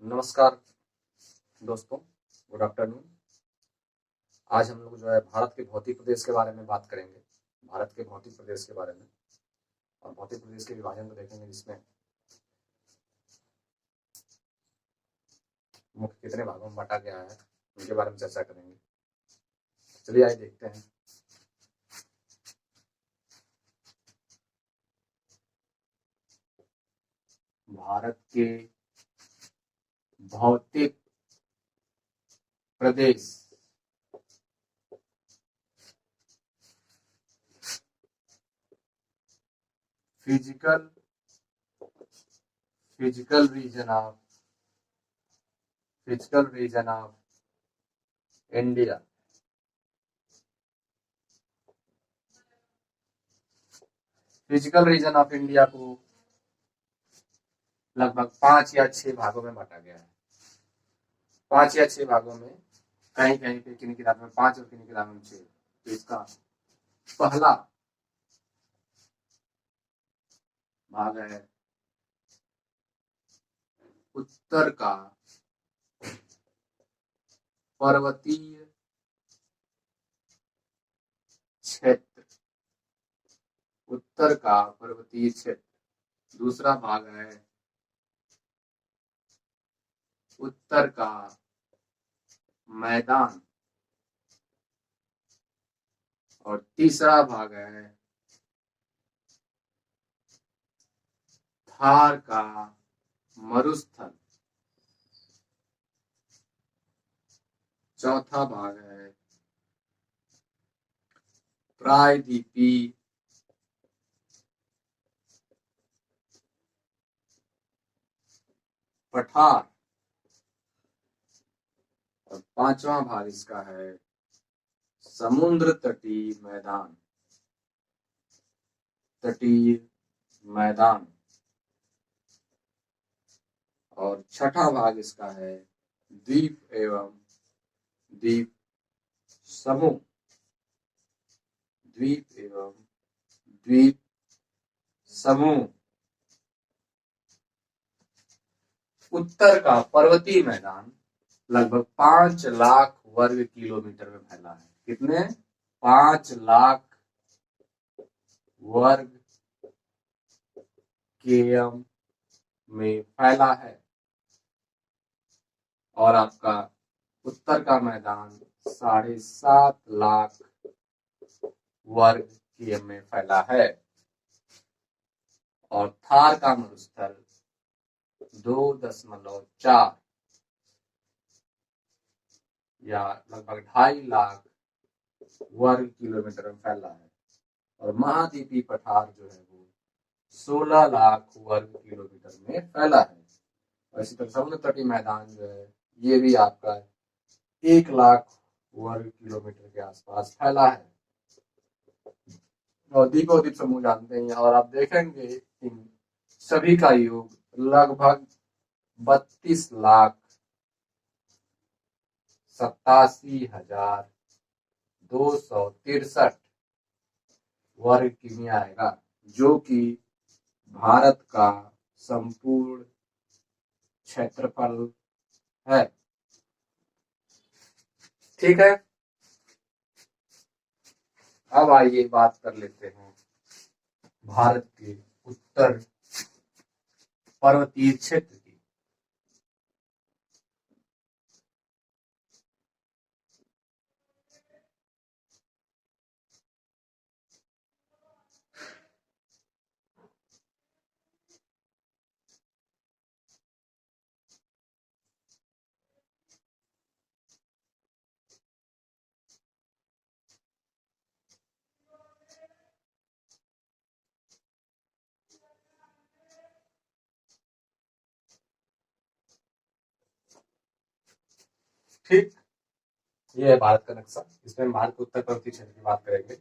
नमस्कार दोस्तों, good afternoon. आज हम लोग जो है भारत के भौतिक प्रदेश के बारे में बात करेंगे। भारत के भौतिक प्रदेश के बारे में और भौतिक प्रदेश के विभाजन को देखेंगे, जिसमें मुख्य कितने भागों में बांटा गया है उनके बारे में चर्चा करेंगे। चलिए आइए देखते हैं। भारत के भौतिक प्रदेश physical region of India. Physical region of India को लगभग 5 या 6 भागों में बांटा गया है। 5 या 6 भागों में, कहीं कहीं पे किन्हीं किताबों में 5 और किन्हीं किताबों में 6। तो इसका पहला भाग है उत्तर का पर्वतीय क्षेत्र। उत्तर का पर्वतीय क्षेत्र। दूसरा भाग है उत्तर का मैदान। और तीसरा भाग है थार का मरुस्थल। चौथा भाग है प्रायद्वीपीय पठार। और पांचवा भाग इसका है समुद्र तटीय मैदान। और छठा भाग इसका है द्वीप एवं द्वीप समूह। द्वीप एवं द्वीप समूह। उत्तर का पर्वतीय मैदान लगभग 5 लाख वर्ग किलोमीटर में फैला है। कितने? 5 लाख वर्ग km में फैला है। और आपका उत्तर का मैदान 7.5 लाख वर्ग km में फैला है। और थार का मरुस्थल 2.4 या लगभग 2.5 लाख वर्ग किलोमीटर में फैला है। और महाद्वीपीय पठार जो है वो 16 लाख वर्ग किलोमीटर में फैला है। और इसी तरह समुद्र तटीय मैदान जो है ये भी आपका 1 लाख वर्ग किलोमीटर के आसपास फैला है। और द्वीपों द्वीप समूह जानते हैं। और आप देखेंगे इन सभी का योग लगभग 32 लाख 87,263 वर्ग किमी आएगा, जो कि भारत का संपूर्ण क्षेत्रफल है। ठीक है, अब आइए बात कर लेते हैं भारत के उत्तर पर्वतीय क्षेत्र की। ठीक, ये है भारत का नक्शा। इसमें भारत के उत्तर पर्वतीय क्षेत्र की बात करेंगे।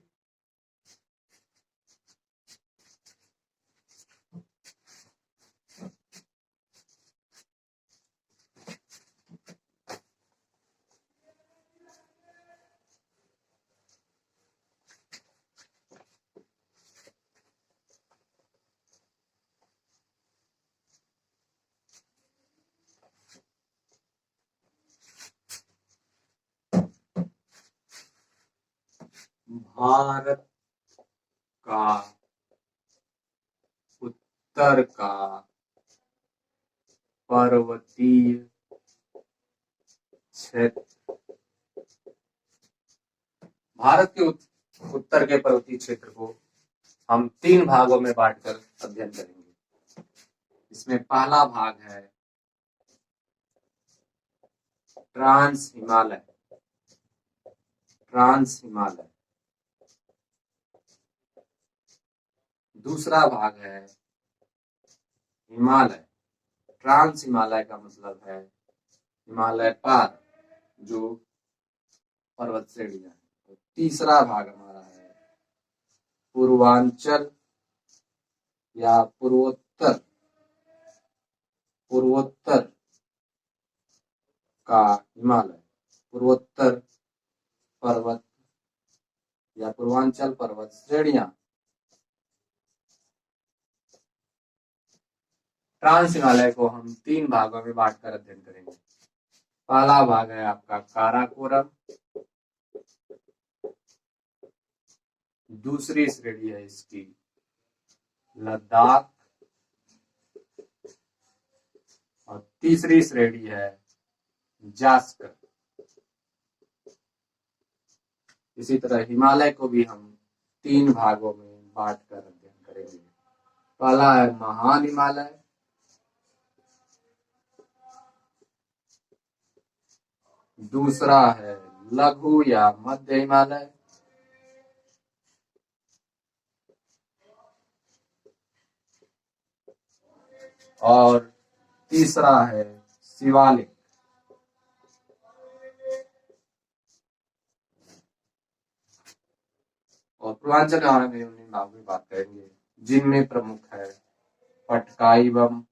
भारत का उत्तर का पर्वतीय क्षेत्र, भारत के उत्तर के पर्वतीय क्षेत्र को हम 3 भागों में बांटकर अध्ययन करेंगे। इसमें पहला भाग है ट्रांस हिमालय, ट्रांस हिमालय। दूसरा भाग है हिमालय। ट्रांस हिमालय का मतलब है हिमालय पार जो पर्वत श्रेणियां है। तीसरा भाग हमारा है पूर्वांचल या पूर्वोत्तर, पूर्वोत्तर का हिमालय, पूर्वोत्तर पर्वत या पूर्वांचल पर्वत श्रेणियां। ट्रांस हिमालय को हम 3 भागों में बांटकर अध्ययन करेंगे। पहला भाग है आपका काराकोरम, दूसरी श्रेणी है इसकी लद्दाख और तीसरी श्रेणी है जास्कर। इसी तरह हिमालय को भी हम 3 भागों में बांटकर अध्ययन करेंगे। पहला है महान हिमालय, दूसरा है लघु या मध्य हिमालय, और तीसरा है शिवालिक। और पूर्वांचल के बारे में उन्हीं भागों में बात करेंगे जिनमें प्रमुख है पटकाई बम,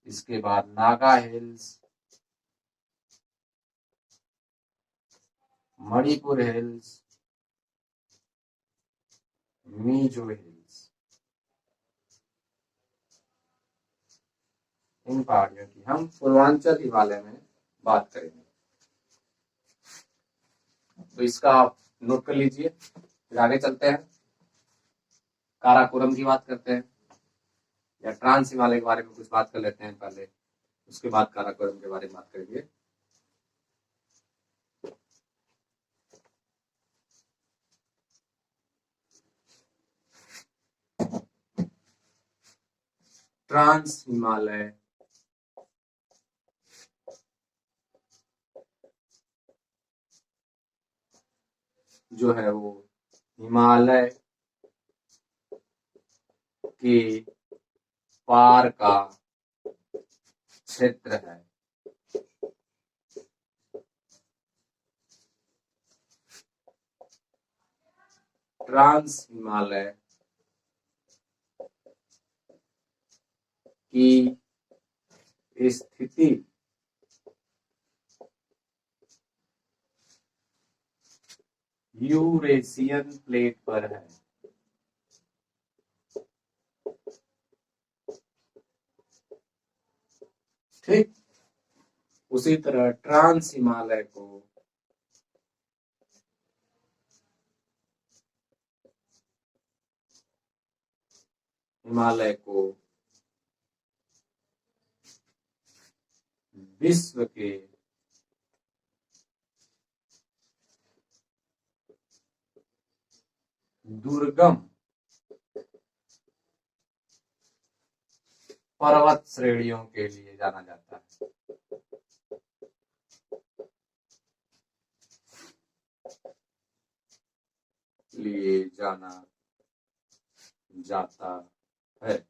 इसके बाद Naga hills, Manipur hills, Mizo hills. इन पहाड़ियों की हम पूर्वांचल हिमालय में बात करेंगे। तो इसका आप नोट कर लीजिए। फिर आगे चलते हैं, काराकोरम की बात करते हैं या ट्रांस हिमालय के बारे में कुछ बात कर लेते हैं पहले, उसके बाद काराकोरम के बारे में बात करेंगे। ट्रांस हिमालय जो है वो हिमालय के पार का क्षेत्र है। ट्रांस हिमालय की स्थिति यूरेशियन प्लेट पर है। ठीक उसी तरह ट्रांस हिमालय को विश्व के दुर्गम पर्वत श्रेणियों के लिए जाना जाता है। लिए जाना जाता है।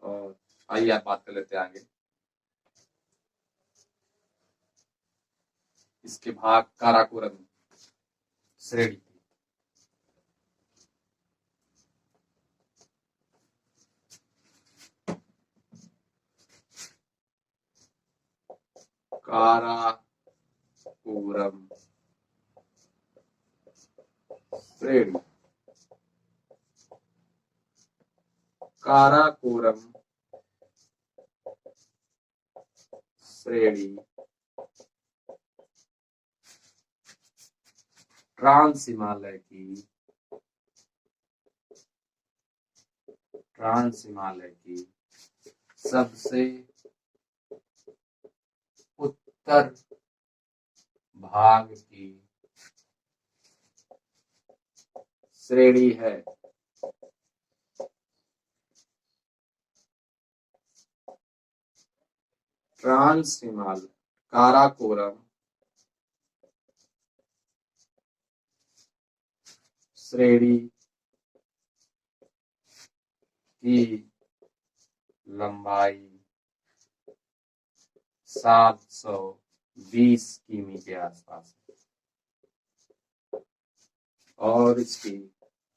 और आइए आप बात कर लेते हैं आगे। इसके भाग काराकोरम श्रेणी। काराकोरम श्रेणी काराकोरम श्रेणी ट्रांस हिमालय की सबसे उत्तर भाग की श्रेणी है। ट्रांस हिमालय काराकोरम श्रेणी की लंबाई 720 किमी के आसपास है और इसकी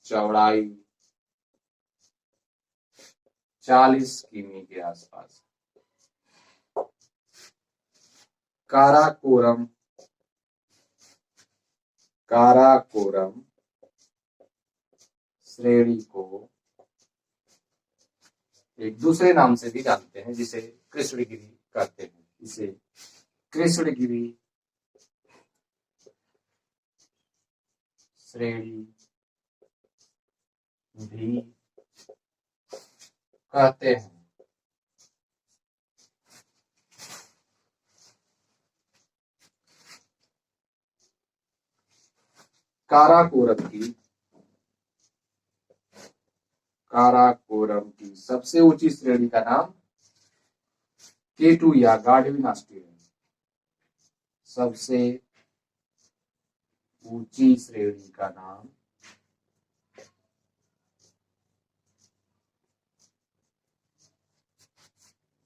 चौड़ाई 40 किमी के आसपास। काराकोरम श्रेणी को एक दूसरे नाम से भी जानते हैं जिसे कृष्णगिरी कहते हैं। इसे कृष्णगिरी श्रेणी भी कहते हैं। काराकोरम की सबसे ऊंची श्रेणी का नाम K2 या गार्डविन ऑस्ट्रेलिया है। सबसे ऊंची श्रेणी का नाम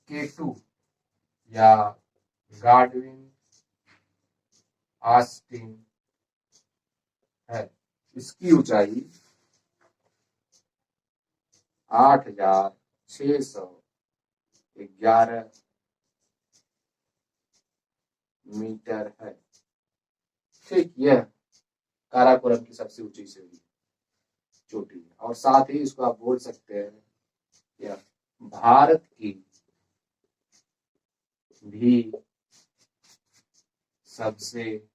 K2 या गार्डविन ऑस्टिन है। इसकी ऊंचाई 8,611 मीटर है। ठीक, यह काराकोरम की सबसे ऊंची श्रेणी चोटी है और साथ ही इसको आप बोल सकते हैं यह भारत की भी सबसे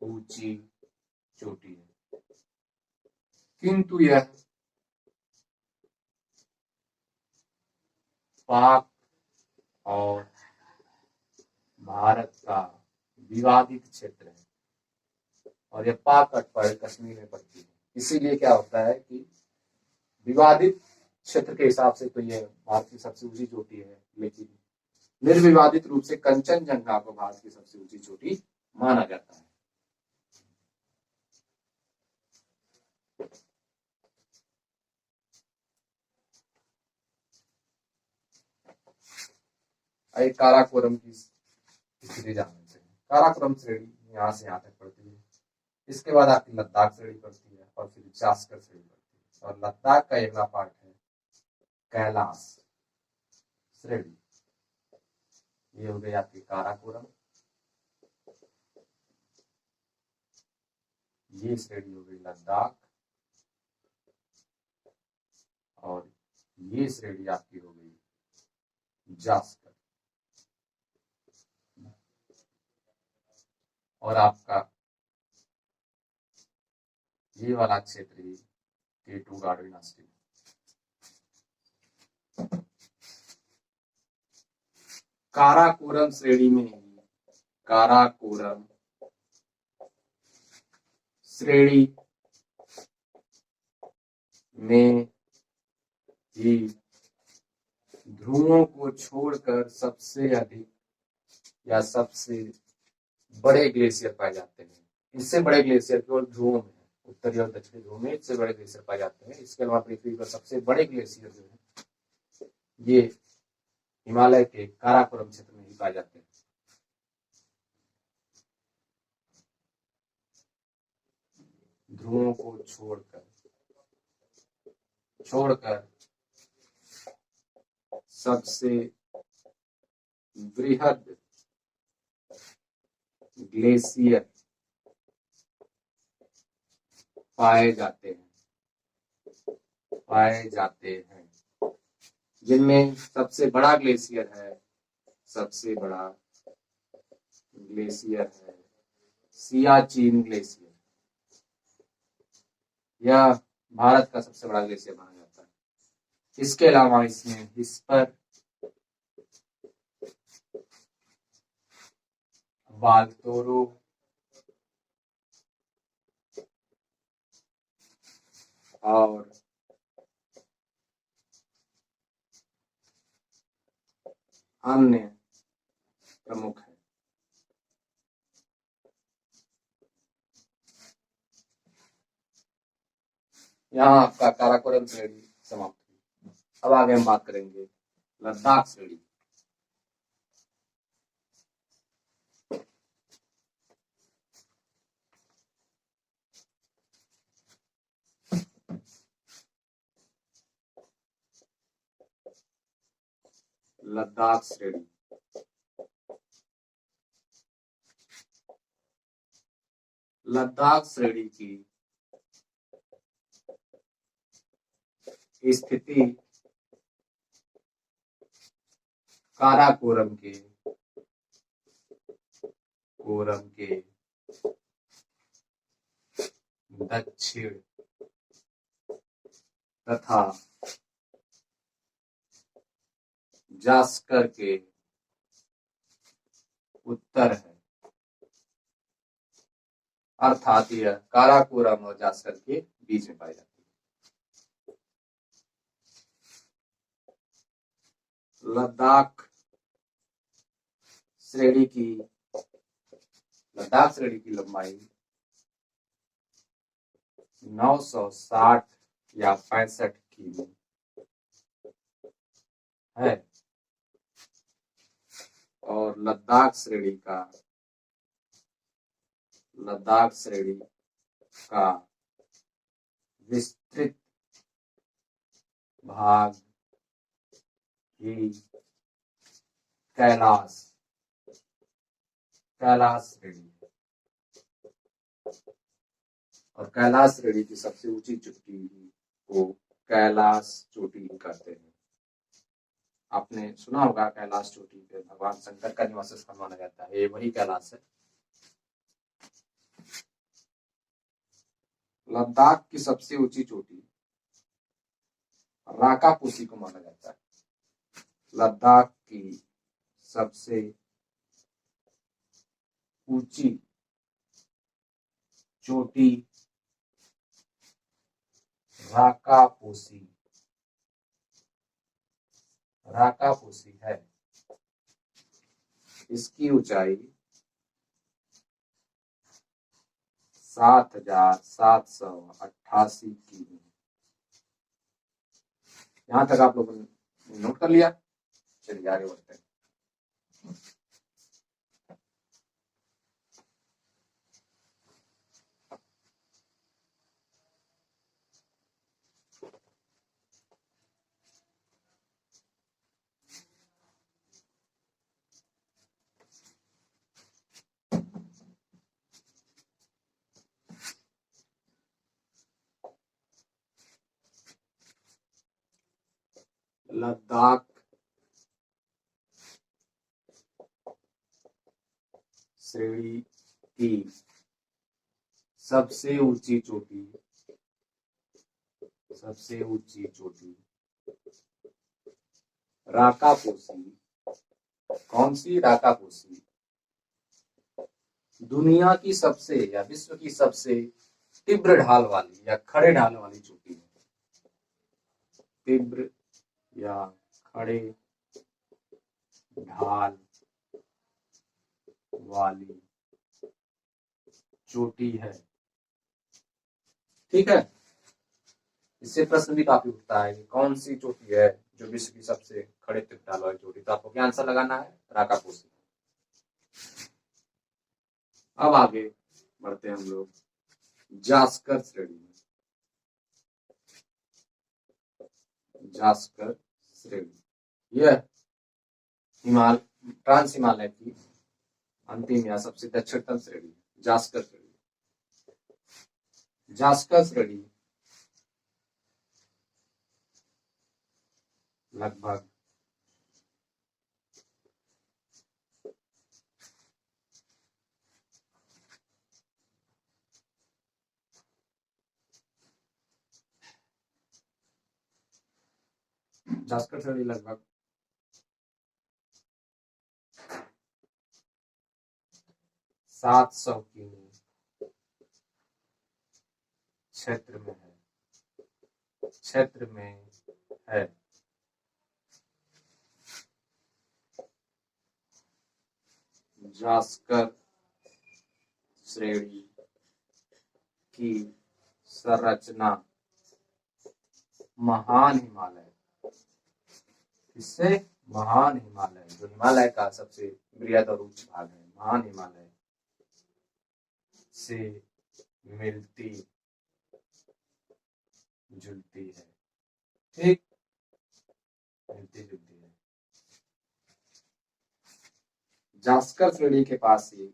ऊंची चोटी है, किंतु यह पाक और भारत का विवादित क्षेत्र है और यह पाक पर कश्मीर में पड़ती है। इसीलिए क्या होता है कि विवादित क्षेत्र के हिसाब से तो यह भारत की सबसे ऊंची चोटी है, लेकिन निर्विवादित रूप से कंचनजंगा को भारत की सबसे ऊंची चोटी माना जाता है। काराकोरम की स्थिति जान लेते हैं। काराकोरम श्रेणी यहाँ से यहाँ तक पड़ती है। इसके बाद आपकी लद्दाख श्रेणी पड़ती है और फिर जास्कर श्रेणी पड़ती है और लद्दाख का अगला पार्ट है कैलाश श्रेणी। ये हो गई आपकी काराकोरम, ये श्रेणी हो गई लद्दाख और ये श्रेणी आपकी हो गई जास्कर और आपका ये वाला क्षेत्र ही K2 गार्डविन ऑस्टिन। काराकोरम श्रेणी में काराकोरम श्रेणी में ही ध्रुवों को छोड़कर सबसे अधिक या सबसे बड़े ग्लेशियर पाए जाते हैं। इससे बड़े ग्लेशियर केवल ध्रुवों में, उत्तरी और दक्षिणी ध्रुव में इससे बड़े ग्लेशियर पाए जाते हैं। इसके अलावा पृथ्वी पर सबसे बड़े ग्लेशियर जो है ये हिमालय के काराकोरम क्षेत्र में ही पाए जाते हैं। ध्रुवों को छोड़कर सबसे बृहद ग्लेशियर पाए जाते हैं पाए जाते हैं, जिनमें सबसे बड़ा ग्लेशियर है, सबसे बड़ा ग्लेशियर है सियाचिन ग्लेशियर। यह भारत का सबसे बड़ा ग्लेशियर माना जाता है। इसके अलावा इसमें व्हिस्पर, वाल्तोरो, और अन्य प्रमुख है। यहाँ आपका काराकोरम श्रेणी समाप्त हुई। अब आगे हम बात करेंगे लद्दाख श्रेणी। लद्दाख श्रेणी लद्दाख श्रेणी की स्थिति काराकोरम के दक्षिण तथा जास्कर के उत्तर है, अर्थात यह काराकोरम और जास्कर के बीच में पाई जाती है। लद्दाख श्रेणी की लंबाई 960 या 65 किमी है, और लद्दाख श्रेणी का विस्तृत भाग ही कैलाश श्रेणी है, और कैलाश श्रेणी की सबसे ऊंची चोटी को कैलाश चोटी कहते हैं। आपने सुना होगा कैलाश चोटी पे भगवान शंकर का निवास स्थान माना जाता है, ये वही कैलाश है। लद्दाख की सबसे ऊंची चोटी राकापोसी को माना जाता है। लद्दाख की सबसे ऊंची चोटी राकापोसी है। इसकी ऊंचाई 7,788 किमी। यहां तक आप लोगों ने नोट कर लिया। चलिए आगे बढ़ते हैं। लद्दाख श्रेणी की सबसे ऊंची चोटी राकापोसी। कौन सी? राकापोसी दुनिया की सबसे या विश्व की सबसे तीव्र ढाल वाली या खड़े ढाल वाली चोटी है। तीव्र या खड़े ढाल वाली चोटी है। ठीक है, इससे प्रश्न भी काफी उठता है कि कौन सी चोटी है जो विश्व की सबसे खड़े तीव्र ढाल वाली चोटी। तो आपको क्या आंसर लगाना है? राकापोसी। अब आगे बढ़ते हैं हम लोग जास्कर श्रेणी में। जास्कर श्रेणी यह ट्रांस हिमालय की अंतिम या सबसे दक्षिणतम श्रेणी जास्कर श्रेणी लगभग 700 किमी क्षेत्र में है। जास्कर श्रेणी की संरचना महान हिमालय, इससे महान हिमालय जो हिमालय का सबसे बृहद और उच्च भाग है, महान हिमालय से मिलती जुलती है। ठीक, मिलती जुलती है। जास्कर श्रेणी के पास ही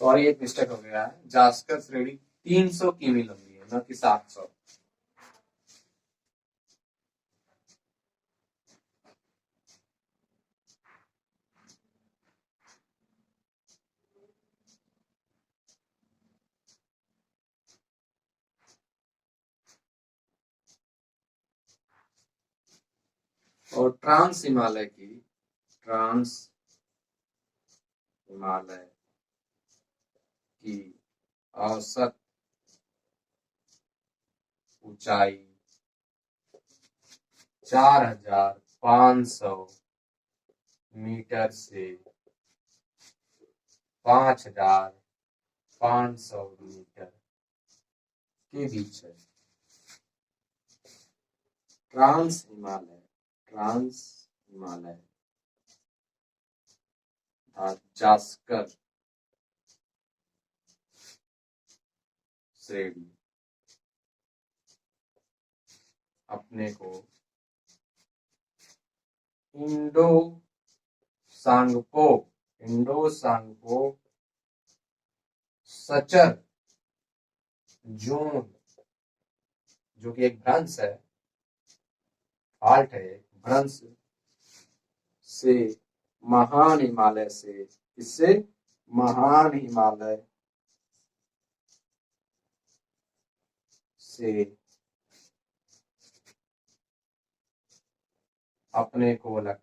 सॉरी एक मिस्टेक हो गया है, जास्कर श्रेणी 300 किमी लंबी है, न कि 700। और ट्रांस हिमालय की औसत ऊंचाई 4500 मीटर से 5500 मीटर के बीच है। ट्रांस हिमालय जास्कर श्रेणी अपने को इंडो सांगपो सचर जून, जो कि एक भ्रंश है, फाल्ट है, भ्रंश से महान हिमालय से अपने को अलग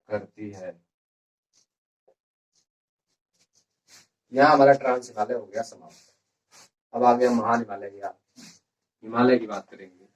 करती है। यहाँ हमारा ट्रांस हिमालय हो गया समाप्त। अब आ गया महान हिमालय की बात करेंगे।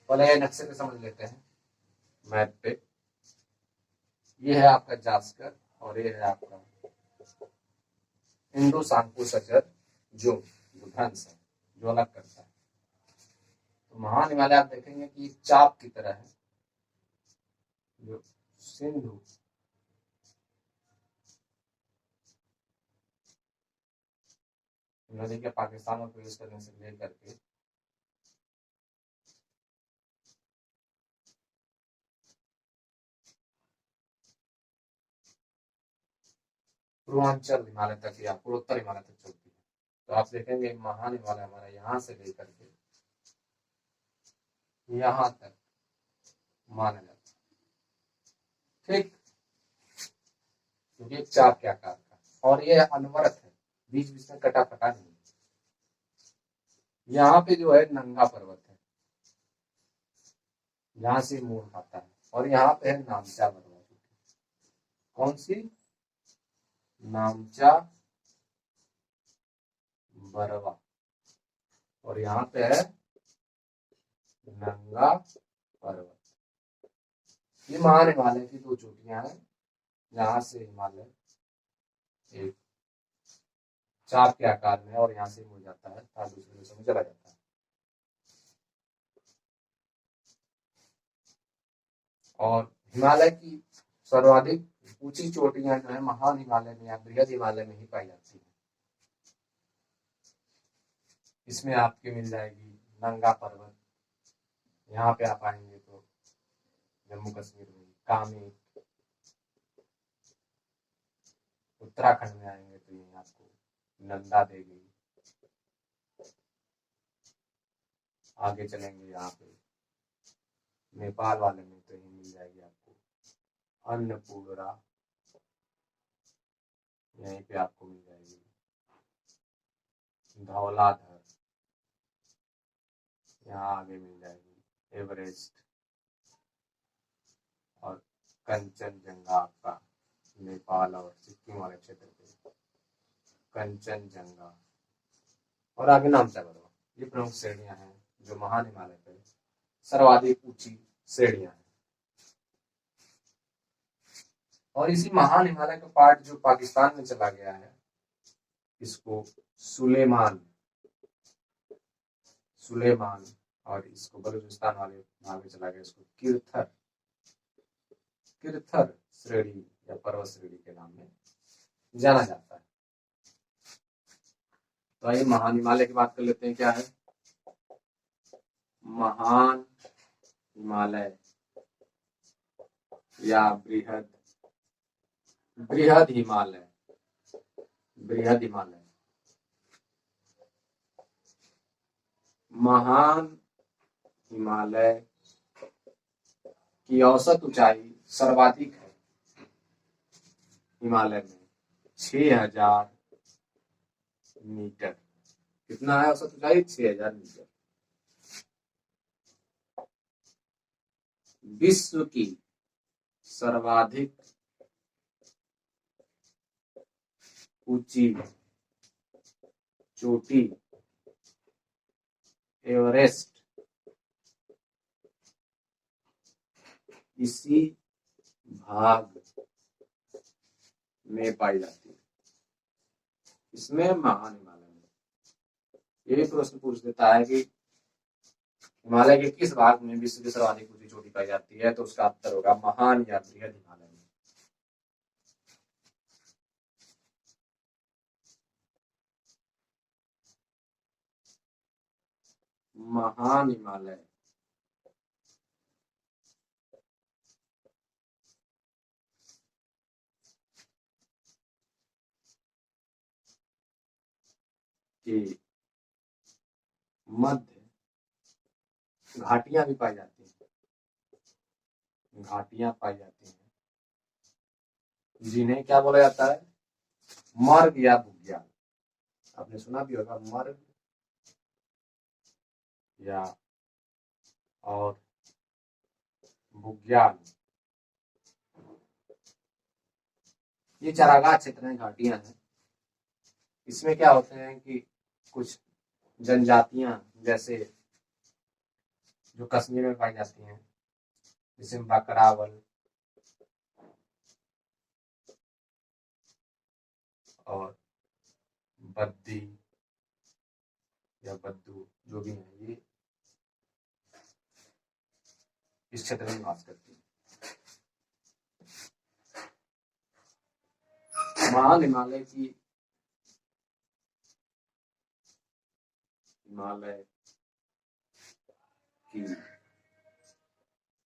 पहले नक्शे पे समझ लेते हैं, मैप पे। ये है आपका जास्कर और ये है आपका इंडो सांगपो सचर जो भ्रंश है, जो अलग करता है। तो महान हिमालय आप देखेंगे कि चाप की तरह है, जो सिंधु नदी के पाकिस्तान में प्रवेश करने से लेकर के पूर्वांचल हिमालय तक या पूर्वोत्तर हिमालय तक चलती है। तो आप देखेंगे महान हिमालय हमारा यहाँ से लेकर के यहाँ तक माना जाता है, ठीक। क्योंकि एक चाप के आकार का, और ये अनवरत है, बीच बीच में कटा फटा नहीं। यहाँ पे जो है नंगा पर्वत है, यहाँ से मोड़ खाता है, और यहाँ पे है नामचा पर्वत। कौन सी? नामचा बरवा, और यहाँ पे है नंगा पर्वत। ये महान हिमालय की दो चोटियां हैं, यहाँ से हिमालय एक चाप के आकार में, और यहाँ से मुड़ जाता है तथा दूसरे देशों में चला जाता है। और हिमालय की सर्वाधिक ऊंची चोटियां जो है महान हिमालय में या बृहद हिमालय में ही पाई जाती है। इसमें आपके मिल जाएगी नंगा पर्वत, यहाँ पे आप आएंगे तो जम्मू कश्मीर में कामेट, उत्तराखंड में आएंगे तो यही आपको नंदा देवी, आगे चलेंगे यहाँ पे नेपाल वाले में तो यही मिल जाएगी आपको अन्नपूर्णा, यहीं पे आपको मिल जाएगी धौलाधर, यहाँ आगे मिल जाएगी एवरेस्ट, और कंचनजंगा आपका नेपाल और सिक्किम वाले क्षेत्र पे कंचनजंगा, और आगे नामचा पर्वत। ये प्रमुख श्रेणियां हैं जो महान हिमालय पे सर्वाधिक ऊंची श्रेणियां हैं। और इसी महान हिमालय का पार्ट जो पाकिस्तान में चला गया है, इसको सुलेमान, और इसको बलूचिस्तान वाले भाग में चला गया, इसको किरथर श्रेणी या पर्वत श्रेणी के नाम में जाना जाता है। तो आइए महान हिमालय की बात कर लेते हैं। क्या है महान हिमालय या बृहद हिमालय? महान हिमालय की औसत ऊंचाई सर्वाधिक है हिमालय में 6000 मीटर। कितना है औसत ऊंचाई? 6000 मीटर। विश्व की सर्वाधिक ऊंची चोटी एवरेस्ट इसी भाग में पाई जाती है। इसमें महान हिमालय में ये प्रश्न पूछ देता है कि हिमालय के किस भाग में विश्व की सर्वाधिक ऊंची चोटी पाई जाती है, तो उसका उत्तर होगा महान या बृहद हिमालय में। महान हिमालय की मध्य घाटियां भी पाई जाती हैं, जिन्हें क्या बोला जाता है? मर्ग या बुग्याल। आपने सुना भी होगा मर्ग या और बुग्याल। ये चारागाह क्षेत्र में घाटियां हैं। इसमें क्या होते हैं कि कुछ जनजातियां जैसे जो कश्मीर में पाई जाती हैं, जैसे बकरावल और बद्दी या बद्दू, जो भी है, ये इस क्षेत्र में निवास करती है। महान हिमालय की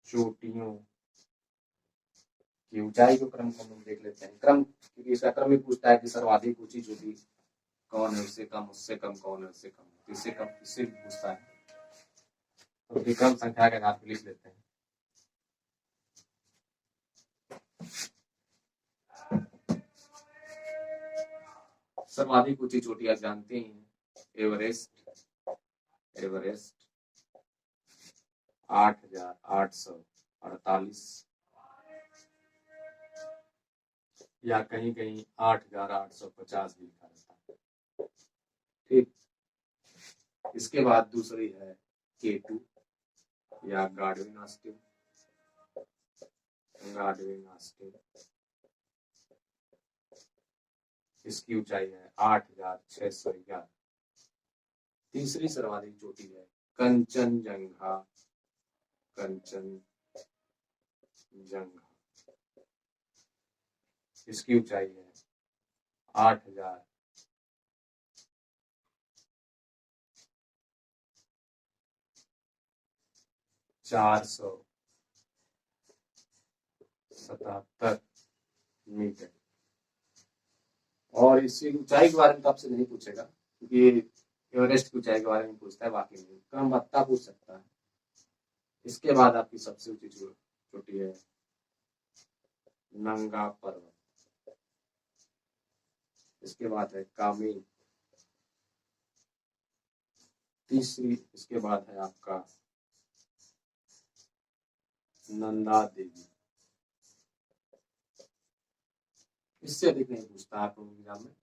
चोटियों कि ऊंचाई के क्रम को हम लोग देख लेते हैं। क्रम, क्योंकि इसका क्रम भी पूछता है कि सर्वाधिक ऊंची चोटी कौन है, उससे कम कौन है, उससे कम, इससे कम, इससे भी पूछता है। तो विक्रम संख्या के आधार पर लिख लेते हैं। सर्वाधिक ऊंची चोटी आप जानते ही हैं, एवरेस्ट। एवरेस्ट 8,848 या कहीं कहीं 8,850 भी लिखा रहता है। ठीक, इसके बाद दूसरी है K2 या गार्डविन आस्टिन। गार्डविन आस्टिन, इसकी ऊंचाई है 8,611। तीसरी सर्वाधिक चोटी है कंचनजंगा। कंचनजंगा, इसकी ऊंचाई है 8,477 मीटर। और इसकी ऊंचाई के बारे में तो आपसे नहीं पूछेगा, क्योंकि एवरेस्ट की ऊंचाई के बारे में पूछता है, बाकी नहीं। क्रमबद्ध पूछ सकता है। इसके बाद आपकी सबसे ऊंची चोटी है नंगा पर्वत। इसके बाद है कामेंग। तीसरी, इसके बाद है आपका नंदा देवी। इससे अधिक नहीं पूछता आप लोगों एग्जाम में।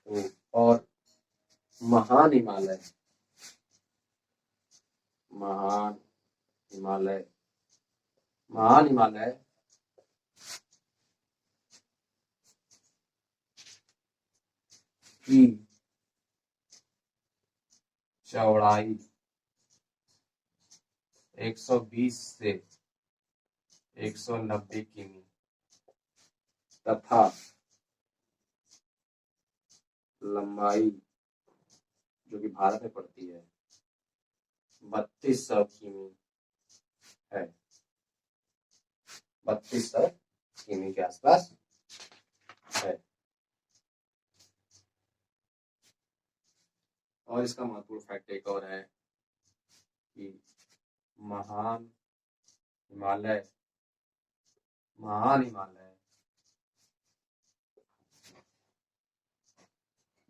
तो और महान हिमालय, महान हिमालय, महान हिमालय की चौड़ाई 120 से 190 किमी तथा लंबाई जो कि भारत में पड़ती है 3200 किमी है। 3200 किमी के आसपास है। और इसका महत्वपूर्ण फैक्ट एक और है कि महान हिमालय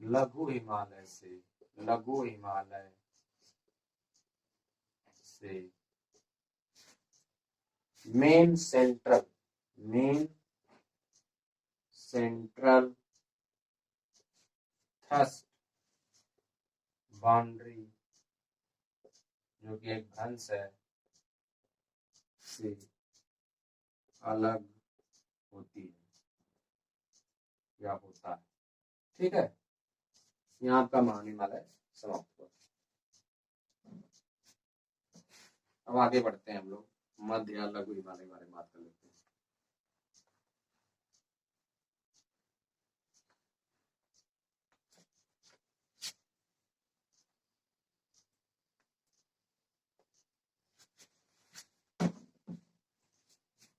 लघु हिमालय से मेन सेंट्रल थ्रस्ट बाउंड्री, जो कि एक भ्रंश है, से अलग होती है या होता है। ठीक है, यहाँ आपका महान हिमालय समाप्त हुआ। अब आगे बढ़ते हैं हम लोग, मध्य या लघु हिमालय के बारे में बात कर लेते हैं।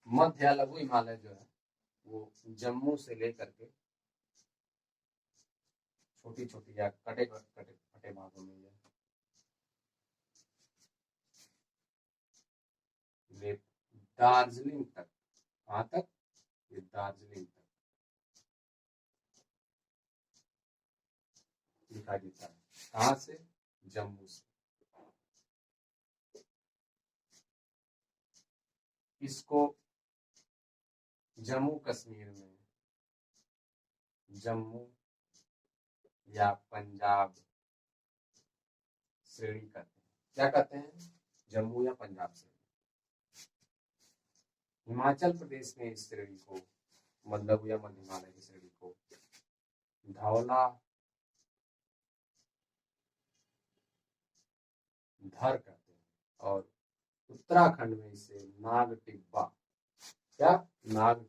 मध्य या लघु हिमालय जो है वो जम्मू से लेकर के छोटी छोटी या कटे भागों में ये दार्जिलिंग तक, कहाँ तक, ये दार्जिलिंग तक दिखाई देता है। कहाँ से, जम्मू से। इसको जम्मू कश्मीर में जम्मू या पंजाब श्रेणी कहते हैं। क्या कहते हैं, जम्मू या पंजाब श्रेणी। हिमाचल प्रदेश में इस श्रेणी को, मतलब या मध्य हिमालय की श्रेणी को धौला धर कहते हैं, और उत्तराखंड में इसे नाग टिब्बा, क्या, नाग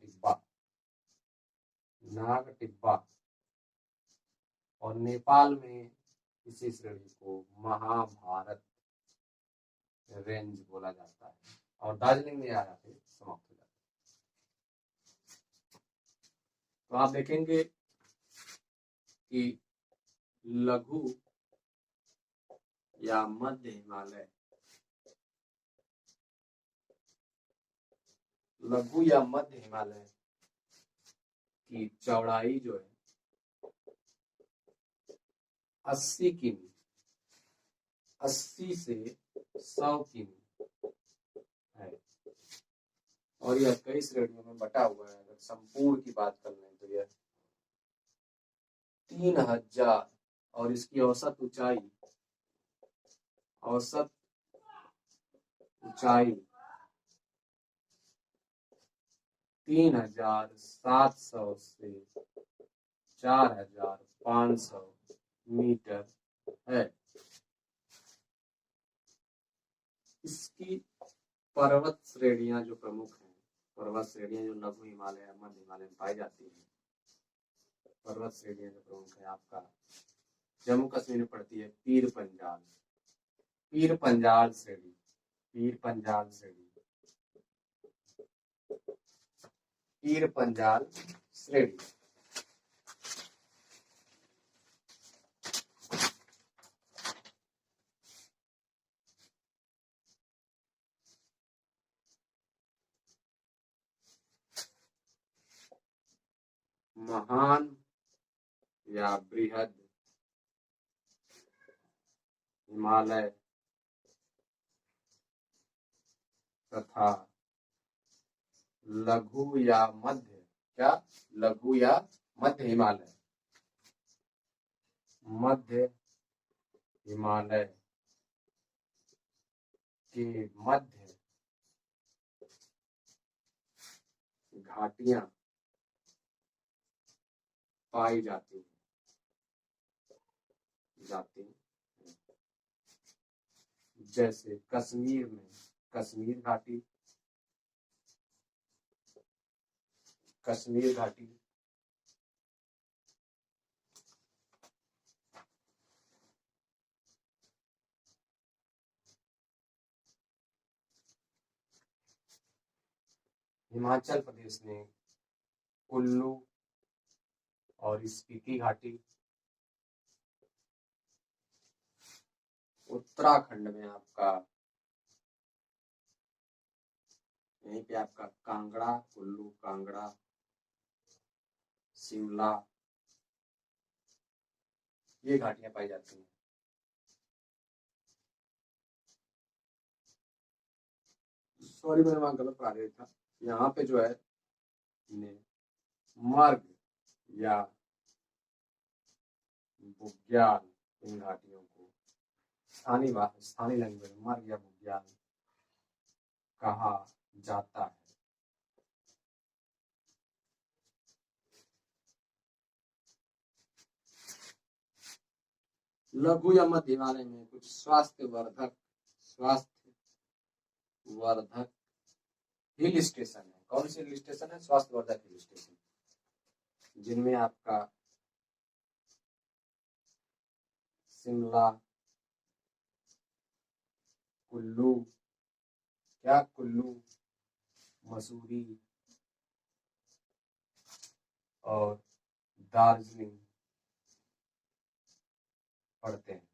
टिब्बा, और नेपाल में इसी श्रेणी को महाभारत रेंज बोला जाता है। और दार्जिलिंग में आ जाते समाप्त हो जाते। तो आप देखेंगे कि लघु या मध्य हिमालय, लघु या मध्य हिमालय की चौड़ाई जो है 80 किमी, 80 से 100 किमी है। और यह कई श्रेणियों में बटा हुआ है। अगर संपूर्ण की बात कर लें तो यह 3000 और इसकी औसत ऊंचाई 3700 से 4500 मीटर है। इसकी पर्वत श्रेणियां जो प्रमुख हैं, पर्वत श्रेणियां जो लघु हिमालय या मध्य हिमालय में पाई जाती है, पर्वत श्रेणियां जो प्रमुख है आपका जम्मू कश्मीर में पड़ती है पीर पंजाल, पीर पंजाल श्रेणी, पीर पंजाल श्रेणी, पीर पंजाल श्रेणी। महान या बृहद हिमालय तथा लघु या मध्य, क्या लघु या मध्य हिमालय, मध्य हिमालय के मध्य घाटियां पाई जाती हैं, जैसे कश्मीर में कश्मीर घाटी, कश्मीर घाटी, हिमाचल प्रदेश में कुल्लू और स्पीति घाटी, उत्तराखंड में आपका यहीं पे आपका कांगड़ा, कुल्लू, कांगड़ा, शिमला, ये घाटियां पाई जाती हैं। सॉरी मैंने वहां गलत पढ़ा दिया था। यहाँ पे जो है मर्ग या बुग्याल, इन घाटियों को स्थानीय लैंग्वेज मर्ग या बुग्याल कहा जाता है। लघु या मध्य हिमालय में कुछ स्वास्थ्य वर्धक हिल स्टेशन है। कौन से हिल स्टेशन है? स्वास्थ्य वर्धक हिल स्टेशन, जिनमें आपका शिमला, कुल्लू, मसूरी और दार्जिलिंग पढ़ते हैं।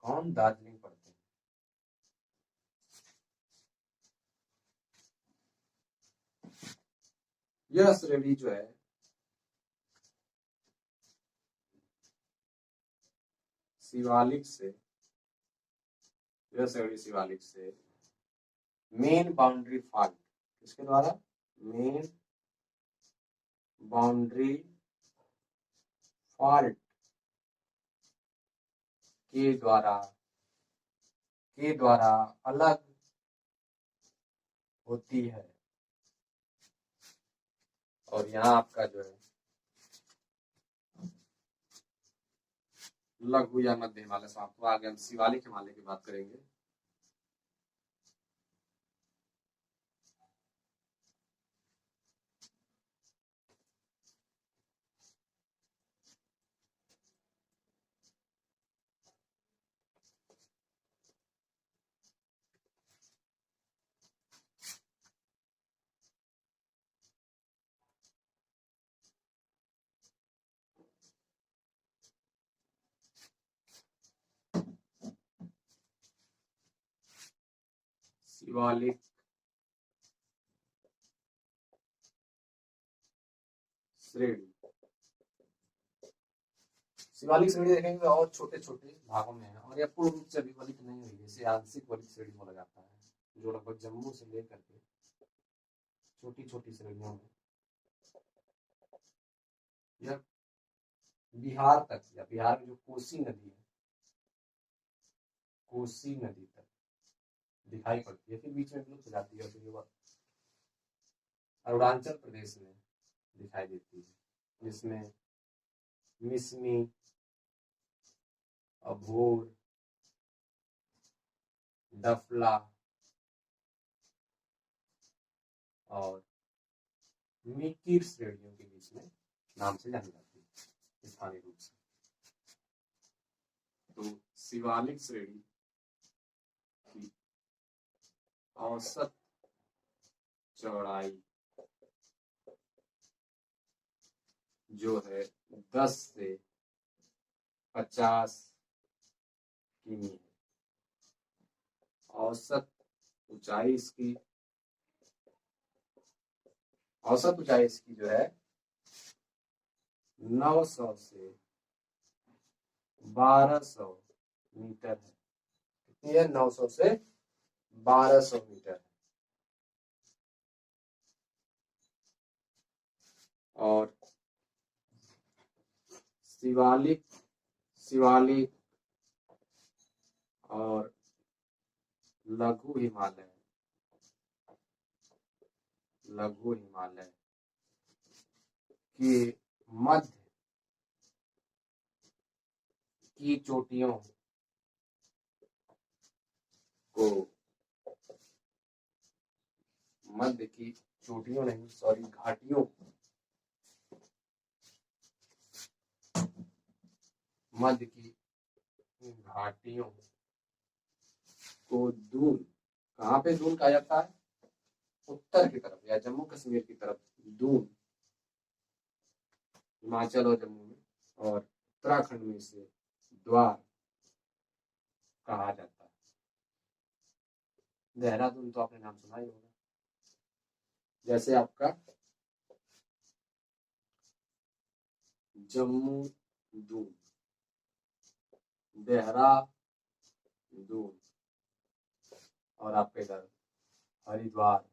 कौन? दार्जिलिंग पढ़ते हैं। यह श्रेणी जो है शिवालिक से, मेन बाउंड्री फॉल्ट, किसके द्वारा? मेन बाउंड्री फॉल्ट के द्वारा अलग होती है। और यहाँ आपका जो है लघु या मध्य हिमालय समाप्त हुआ। आगे हम शिवालिक हिमालय की बात करेंगे। शिवालिक श्रेणी। शिवालिक श्रेणी देखेंगे और छोटे छोटे भागों में है और यह पूर्ण रूप से अभिवलित नहीं हुई, इसे आंशिक वलित श्रेणी बोला जाता है, जो लगभग जम्मू से लेकर के छोटी छोटी श्रेणियों में यह बिहार तक, या बिहार में जो कोसी नदी है, कोसी नदी तक दिखाई पड़ती है, फिर बीच में विलुप्त हो जाती है, फिर अरुणाचल प्रदेश में दिखाई देती है, जिसमें मिसमी, अभोर, डफला और मिकिर श्रेणियों के बीच में नाम से जानी जाती है स्थानीय रूप से। तो शिवालिक श्रेणी की औसत चौड़ाई जो है 10 से 50 किमी है। औसत ऊंचाई इसकी जो है 900 से 1200 मीटर है। कितनी है? 900 से 1200 मीटर है। और शिवालिक और लघु हिमालय के मध्य की चोटियों को, मध्य की चोटियों नहीं, सॉरी, घाटियों को दून, कहाँ पे दून कहा जाता है? उत्तर की तरफ या जम्मू कश्मीर की तरफ दून, हिमाचल और जम्मू में, और उत्तराखंड में इसे द्वार कहा जाता है। देहरादून तो आपने नाम सुना ही होगा। जैसे आपका जम्मू दून, देहरादून, और आपके इधर हरिद्वार,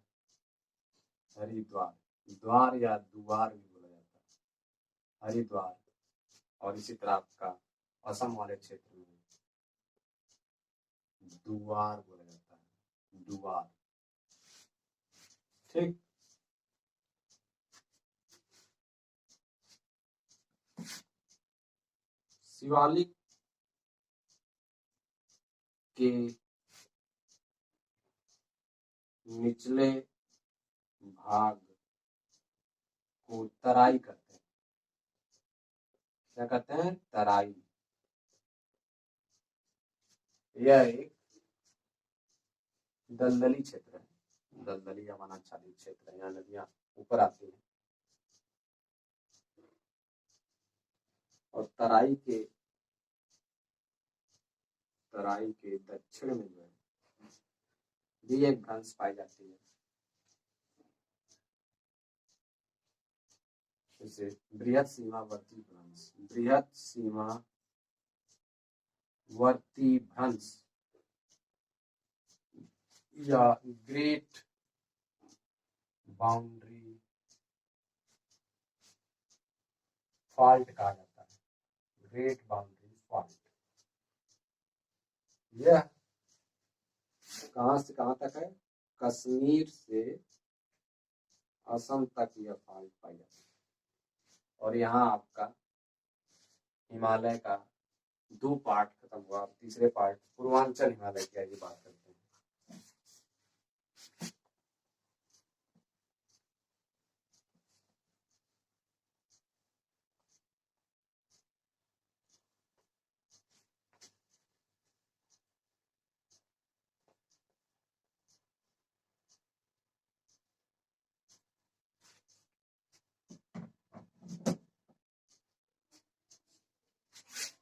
द्वार या दुआर भी बोला जाता है, हरिद्वार। और इसी तरह आपका असम वाले क्षेत्र में दुआर बोला जाता है, दुआर। ठीक। शिवालिक के निचले भाग को तराई कहते हैं। क्या कहते हैं? तराई। यह एक दलदली क्षेत्र है, दलदली या वनाच्छादित क्षेत्र है। यहाँ नदियां ऊपर आती हैं और तराई के दक्षिण में जो है भी एक भ्रंश पाई जाती है, जैसे बृहद सीमावर्ती भ्रंश या ग्रेट बाउंड्री फॉल्ट कहा जाता है, ग्रेट बाउंड्री फॉल्ट। यह कहां से कहां तक है? कश्मीर से असम तक यह फॉल्ट पाई जाती है। और यहाँ आपका हिमालय का 2 पार्ट खत्म हुआ, और तीसरे पार्ट पूर्वांचल हिमालय की आगे बात करते हैं।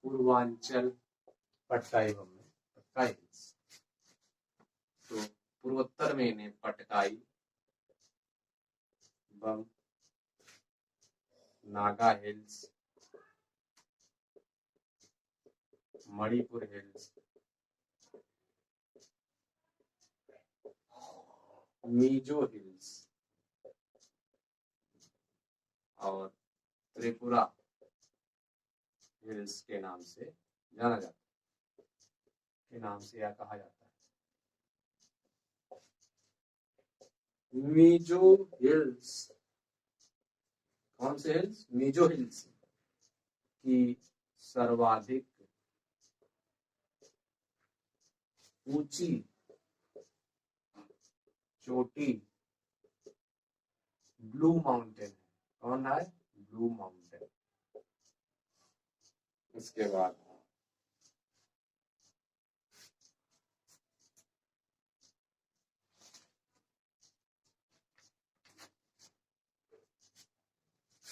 पूर्वांचल पट्टा एवं पट्टा हिल्स। तो पूर्वोत्तर में इन्हें Patkai, Bum, Naga hills, Manipur hills, Mizo hills और त्रिपुरा हिल्स के नाम से जाना जाता है, के नाम से यह कहा जाता है। मिजो हिल्स, कौन से हिल्स? मिजो हिल्स की सर्वाधिक ऊंची चोटी ब्लू माउंटेन है। कौन है? Blue mountain. इसके बाद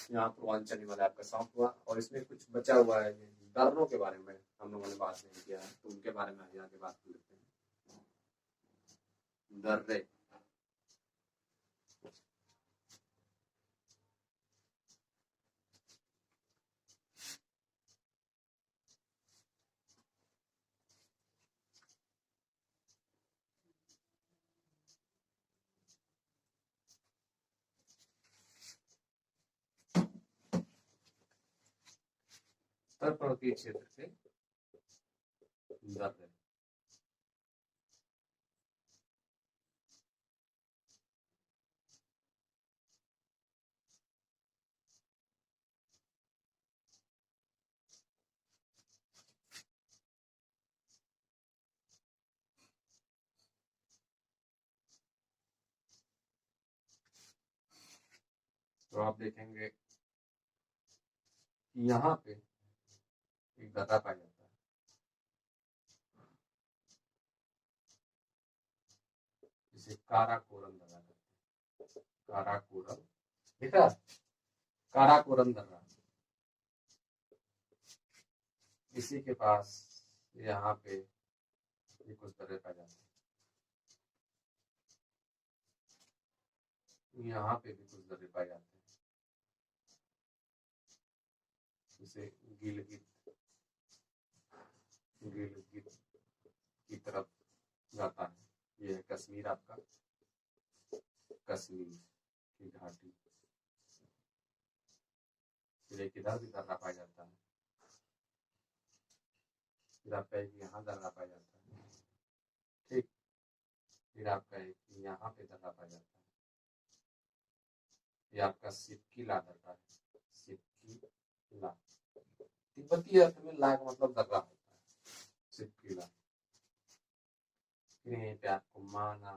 यहाँ पूर्वांचल हिमालय आपका समाप्त हुआ और इसमें कुछ बचा हुआ है दर्रों के बारे में हम लोगों ने बात नहीं किया है, तो उनके बारे में आगे बात कर लेते हैं। दर्रे, उत्तर पर्वतीय क्षेत्र के दर्रे। तो आप देखेंगे यहाँ पे एक दर्रा पाया जाता है, जिसे काराकोरम दर्रा कहते हैं। काराकोरम, देखा? काराकोरम दर्रा। इसी के पास यहाँ पे ये कुछ दर्रे पाए जाते हैं, यहाँ पे भी कुछ दर्रे पाए जाते हैं, जिसे गिलगित की तरफ जाता है। ये है कश्मीर, आपका कश्मीर की घाटी। फिर एक इधर भी दर्रा पाया जाता है, फिर आपका एक यहाँ दर्रा पाया जाता है, ठीक। फिर आपका एक यहाँ पे दर्रा पाया जाता है, ये आपका सिपकीला दर्रा है। सिपकीला तिब्बती अर्थ में ला का मतलब दर्रा होता है, सिपकीला। फिर यहीं पे आपको माना,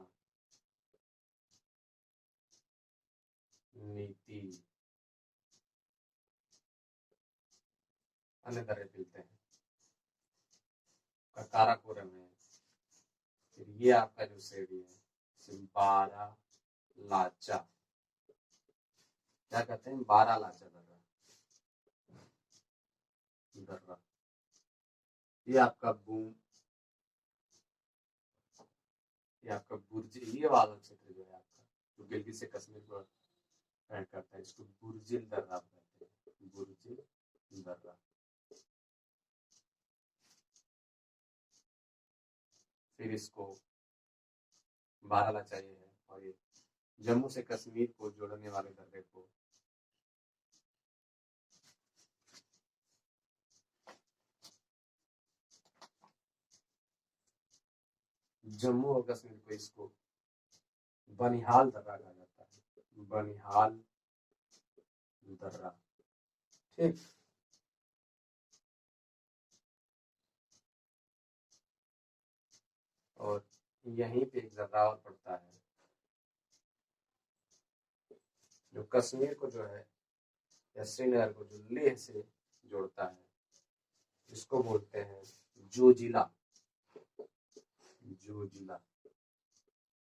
नीति, अन्य दर्रे मिलते हैं। काराकोरम है। फिर ये आपका जो श्रेणी है बारा लाचा, क्या कहते हैं? बारा लाचा दर्रा। ये आपका बुर्ज, ये वाला क्षेत्र जो है आपका, जो गिलगित से कश्मीर को कनेक्ट करता है, इसको बुर्जिल दर्रा कहते हैं। बुर्जिल दर्रा। फिर इसको बारालाचा ये है, और ये जम्मू से कश्मीर को जोड़ने वाले दर्रे को जम्मू और कश्मीर को इसको बनिहाल दर्रा कहा जाता है। बनिहाल दर्रा, ठीक। और यहीं पे एक दर्रा और पड़ता है जो कश्मीर को जो है या श्रीनगर को जो लेह से जोड़ता है, इसको बोलते हैं जोजिला।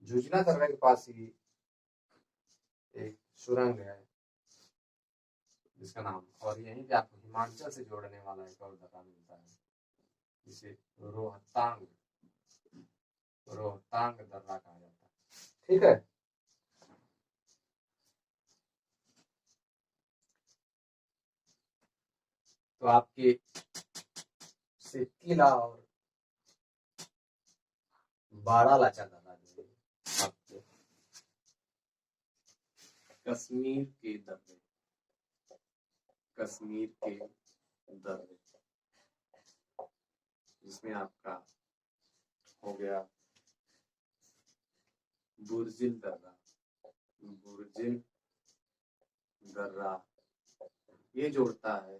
जोजिला दर्रा के पास ही एक सुरंग है जिसका नाम, और यहीं पे आपको हिमाचल से जोड़ने वाला एक और दर्रा मिलता है, जिसे रोहतांग दर्रा कहा जाता है। ठीक है। तो आपके सिक्किला और बारालाचा दर्रा जो है आपके कश्मीर के दर्रे, कश्मीर के दर्रे, जिसमें आपका हो गया बुर्जिल दर्रा, बुर्जिल दर्रा, ये जोड़ता है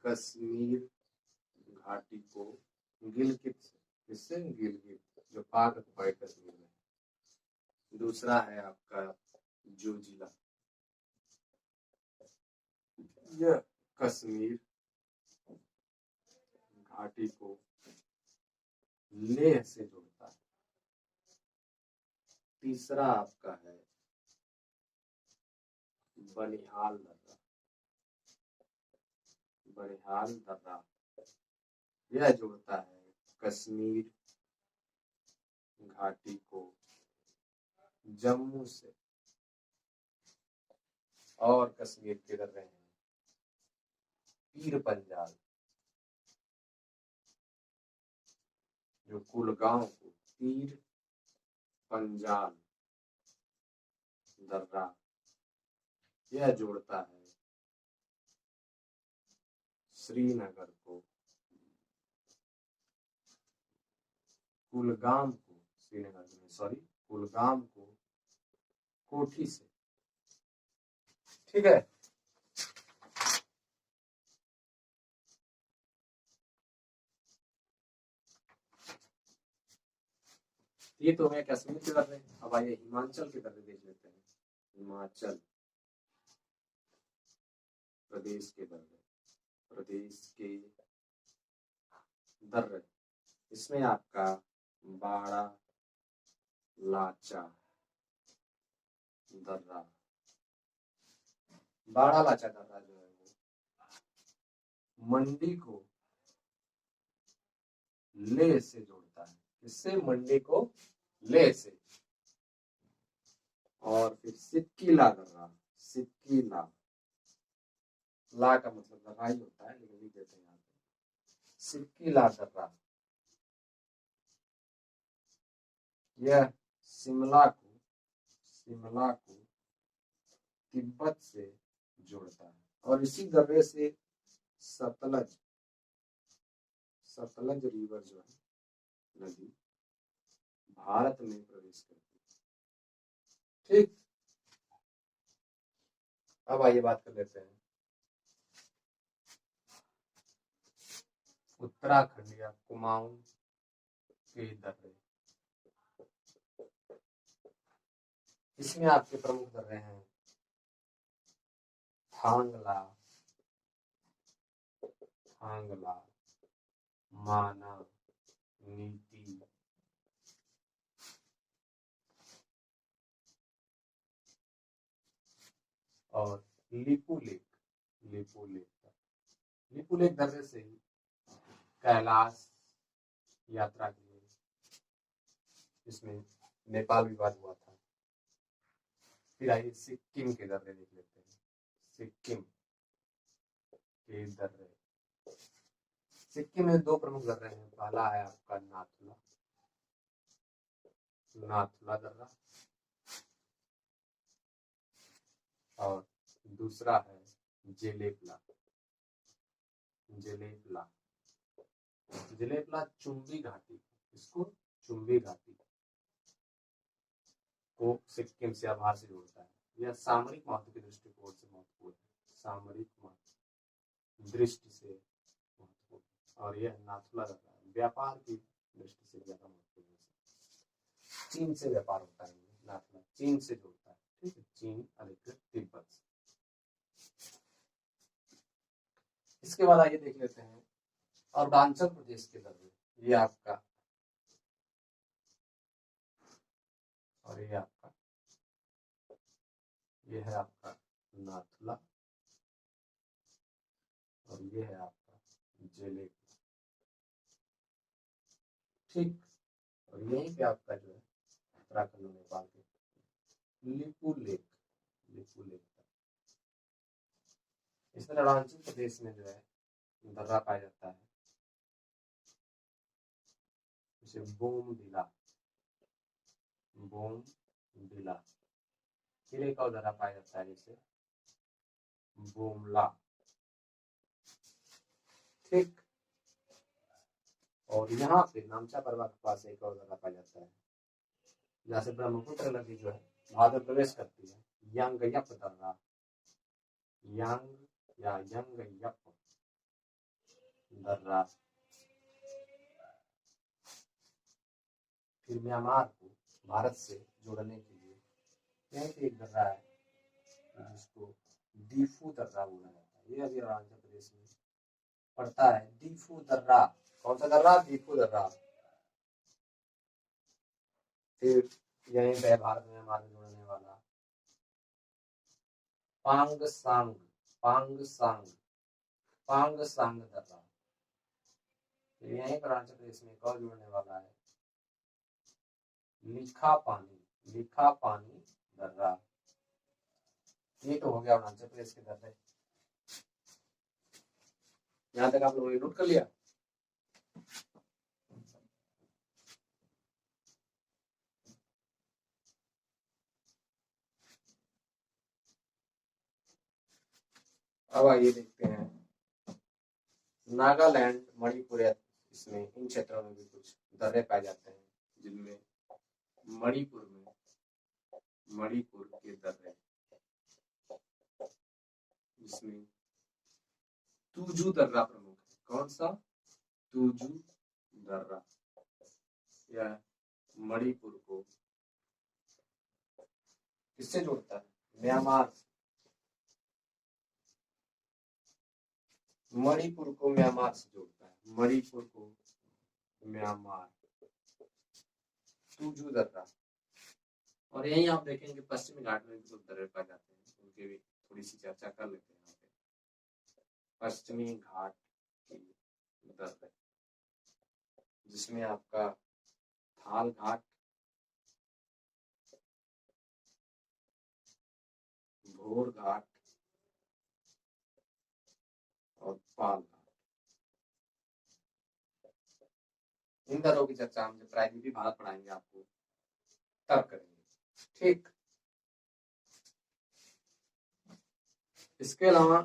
कश्मीर घाटी को गिलगित से, किससे? गिलगित, जो पाक अक्वाइड कश्मीर में। दूसरा है आपका जोजिला, यह कश्मीर घाटी को लेह से जोड़ता है। तीसरा आपका है बनिहाल दर्रा, बनिहाल दर्रा, यह जोड़ता है कश्मीर घाटी को जम्मू से। और कश्मीर के दर्रे हैं पीर पंजाल, जो कुलगांव को पीर पंजाल दर्रा, यह जोड़ता है श्रीनगर को, कुलगाम को, श्रीनगर में सॉरी, कुलगाम को कोठी से। ठीक है। ये तो है कश्मीर के दर्रे। अब आइए हिमाचल के दर्रे देख लेते हैं। हिमाचल प्रदेश के दर्रे, प्रदेश के दर्रे, इसमें आपका बाड़ा लाचा दर्रा, बाड़ा लाचा दर्रा जो है वो मंडी को लेह से जोड़ता है। किससे? मंडी को लेह से। और फिर सिक्किला दर्रा, सिक्किला, ला का मतलब दर्रा ही होता है, लेकिन लिख देते हैं यहाँ पे सिक्किला दर्रा, यह शिमला को तिब्बत से जोड़ता है। और इसी दर्रे से सतलज रिवर जो है नदी भारत में प्रवेश करती है। ठीक। अब आइए बात कर लेते हैं उत्तराखंड या कुमाऊं के दर्रे। इसमें आपके प्रमुख दर्रे हैं थांगला, माना, नीति, और लिपुलेख। लिपुलेख दर्रे से ही कैलाश यात्रा के लिए इसमें नेपाल विवाद हुआ था। फिर आइए सिक्किम के दर्रे देख लेते हैं। सिक्किम के दर्रे, सिक्किम में दो प्रमुख दर्रे हैं। पहला है आपका नाथुला दर्रा, और दूसरा है जेलेपला चुम्बी घाटी, इसको चुम्बी घाटी को सिक्किम से आभार से जोड़ता है। यह सामरिक महत्व के दृष्टिकोण से महत्वपूर्ण है, सामरिक महत्व दृष्टि से महत्वपूर्ण, और यह नाथुला दर्रा व्यापार की दृष्टि से ज्यादा महत्वपूर्ण है। चीन से व्यापार होता है, नाथुला चीन से जोड़ता है। ठीक है, चीन अधिकृत तिब्बत से। इसके बाद आइए देख लेते हैं अरुणाचल प्रदेश के दर्रे। ये आपका और ये आपका, ये है आपका नाथुला, और ये है आपका जेलेपला। ठीक। और यहीं पे आपका जो है उत्तराखंड और नेपाल के। Lipu lake, Lipu lake. इसमें अरुणाचल प्रदेश में जो है दर्रा पाया जाता है, इसे बोमडिला, बोमडिला। फिर एक और दर्रा पाया जाता है जिसे बोमला, ठीक। और यहाँ पे नामचा पर्वत के पास एक और दर्रा पाया जाता है, जहाँ से ब्रह्मपुत्र नदी जो है भारत प्रवेश करती है, यंगयप दर्रा, यंग या यंगयप दर्रा। फिर म्यांमार को भारत से जोड़ने के लिए यहीं पे एक दर्रा है जिसको दीफू दर्रा बोला जाता है, ये अभी अरुणाचल प्रदेश में पड़ता है। दीफू दर्रा, कौन सा दर्रा? दीफू दर्रा। फिर यहीं पे भारत में हमारे जोड़ने वाला पांगसांग, पांगसांग, पांगसांग दर्रा। फिर यहीं पर अरुणाचल प्रदेश में एक और जोड़ने वाला है लिखा पानी, लिखा पानी दर्रा। ये तो हो गया अरुणाचल प्रदेश के दर्रे। यहाँ तक आप लोगों ने नोट कर लिया? अब आइए देखते हैं नागालैंड, मणिपुर, इसमें इन क्षेत्रों में भी कुछ दर्रे पाए जाते हैं, जिनमें मणिपुर में मणिपुर के दर्रे, जिसमें तुजू दर्रा प्रमुख है। कौन सा? तुजू दर्रा। यह मणिपुर को किससे जोड़ता है? म्यांमार। मणिपुर को म्यांमार से जोड़ता है, मणिपुर को म्यांमार, तुजू दर्रा। और यही आप देखेंगे पश्चिमी घाट में भी कुछ दर्रे पाए जाते हैं, उनकी भी थोड़ी सी चर्चा कर लेते हैं। यहाँ पे पश्चिमी घाट की दर्रे, जिसमें आपका थाल घाट, भोर घाट और पाल घाट, इन दर्रों की चर्चा हम जब प्रायद्वीपीय भारत पढ़ाएंगे आपको तब करेंगे, ठीक। इसके अलावा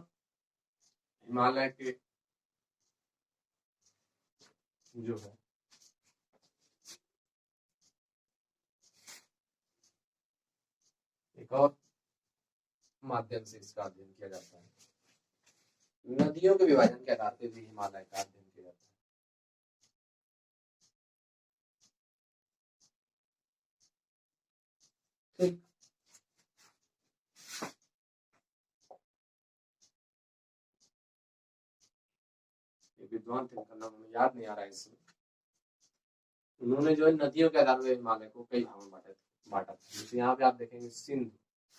हिमालय के जो है एक और माध्यम से इसका अध्ययन किया जाता है, नदियों के विभाजन के आधार पर भी हिमालय का अध्ययन किया जाता है। ठीक। विद्वान थे, उनका नाम हमें याद नहीं आ रहा है इसमें। उन्होंने जो है नदियों के आधार पर हिमालय को कई भागों में बांटा था। जैसे यहाँ पे आप देखेंगे सिंध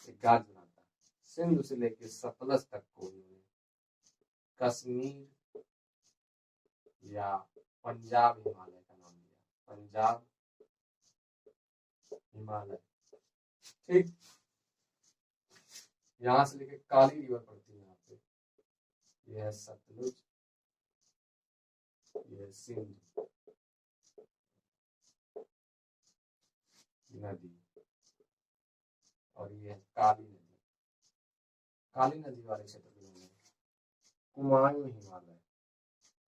एक गाज बनाता है, सिंध से लेकर सतलज तक को उन्होंने कश्मीर या पंजाब हिमालय का नाम दिया, पंजाब हिमालय, ठीक। यहाँ से लेके काली रिवर पड़ती है यहाँ पे, यह सतलुज, यह सिंध नदी और ये काली नदी। काली नदी वाले क्षेत्र में कुमाऊं हिमालय,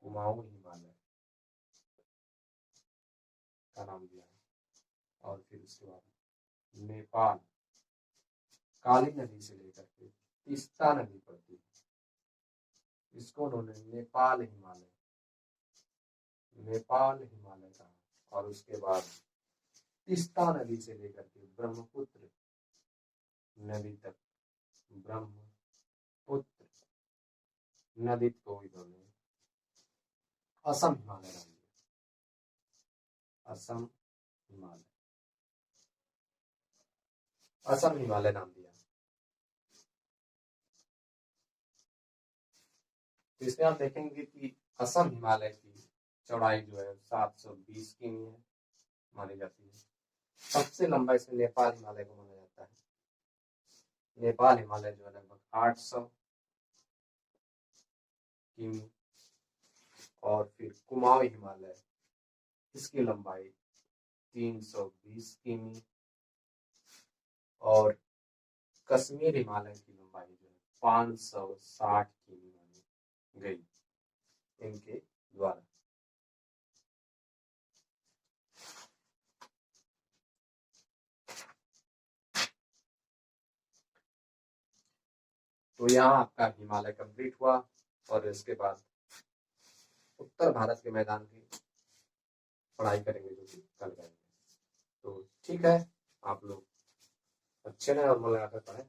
कुमाऊं हिमालय का नाम दिया है। और फिर उसके बाद नेपाल, काली नदी से लेकर के तीस्ता नदी पड़ती है, इसको उन्होंने नेपाल हिमालय, नेपाल हिमालय कहा। और उसके बाद तीस्ता नदी से लेकर के ब्रह्मपुत्र नदी तक, ब्रह्मपुत्र नदी को इन्होंने असम हिमालय नाम दिया, असम हिमालय, असम हिमालय नाम दिया। तो इसमें आप देखेंगे कि असम हिमालय की चौड़ाई जो है 720 किमी है मानी जाती है, सबसे लंबा इसमें नेपाल हिमालय को माना जाता है। नेपाल हिमालय जो है लगभग 800 किमी, और फिर कुमाऊं हिमालय, इसकी लंबाई 320 किमी, और कश्मीर हिमालय की लंबाई जो है 560 किमी मानी गई इनके द्वारा। तो यहाँ आपका हिमालय कंप्लीट हुआ, और इसके बाद उत्तर भारत के मैदान की पढ़ाई करेंगे जो कि कल करेंगे। तो ठीक है, आप लोग अच्छे रहे और मन लगाकर पढ़ें।